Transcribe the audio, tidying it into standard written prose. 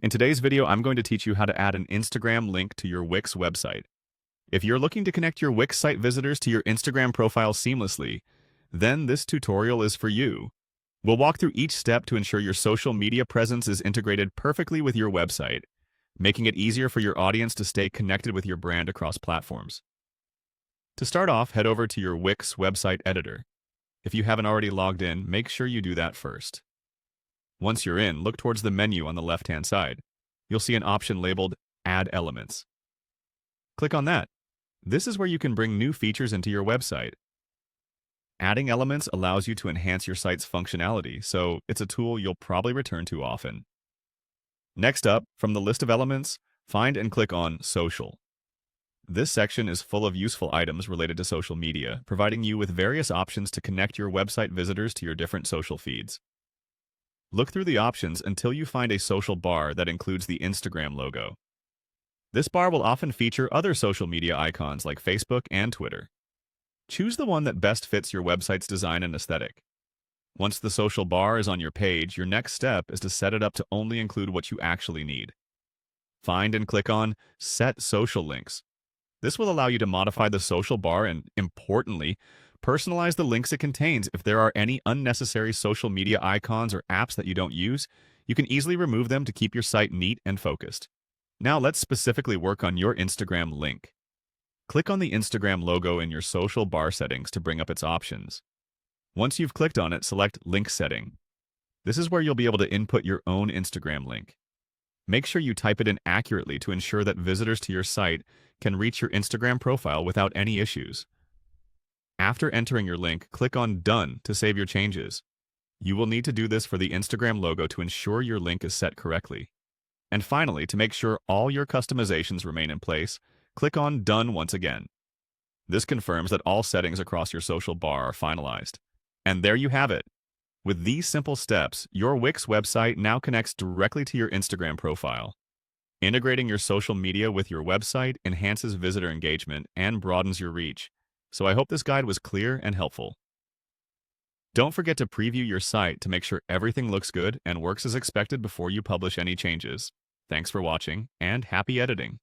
In today's video, I'm going to teach you how to add an Instagram link to your Wix website. If you're looking to connect your Wix site visitors to your Instagram profile seamlessly, then this tutorial is for you. We'll walk through each step to ensure your social media presence is integrated perfectly with your website, making it easier for your audience to stay connected with your brand across platforms. To start off, head over to your Wix website editor. If you haven't already logged in, make sure you do that first. Once you're in, look towards the menu on the left-hand side. You'll see an option labeled Add Elements. Click on that. This is where you can bring new features into your website. Adding elements allows you to enhance your site's functionality, so it's a tool you'll probably return to often. Next up, from the list of elements, find and click on Social. This section is full of useful items related to social media, providing you with various options to connect your website visitors to your different social feeds. Look through the options until you find a social bar that includes the Instagram logo. This bar will often feature other social media icons like Facebook and Twitter. Choose the one that best fits your website's design and aesthetic. Once the social bar is on your page, your next step is to set it up to only include what you actually need. Find and click on Set Social Links. This will allow you to modify the social bar and, importantly, personalize the links it contains. If there are any unnecessary social media icons or apps that you don't use, you can easily remove them to keep your site neat and focused. Now let's specifically work on your Instagram link. Click on the Instagram logo in your social bar settings to bring up its options. Once you've clicked on it, select Link Setting. This is where you'll be able to input your own Instagram link. Make sure you type it in accurately to ensure that visitors to your site can reach your Instagram profile without any issues. After entering your link, click on Done to save your changes. You will need to do this for the Instagram logo to ensure your link is set correctly. And finally, to make sure all your customizations remain in place, click on Done once again. This confirms that all settings across your social bar are finalized. And there you have it. With these simple steps, your Wix website now connects directly to your Instagram profile. Integrating your social media with your website enhances visitor engagement and broadens your reach. So I hope this guide was clear and helpful. Don't forget to preview your site to make sure everything looks good and works as expected before you publish any changes. Thanks for watching, and happy editing!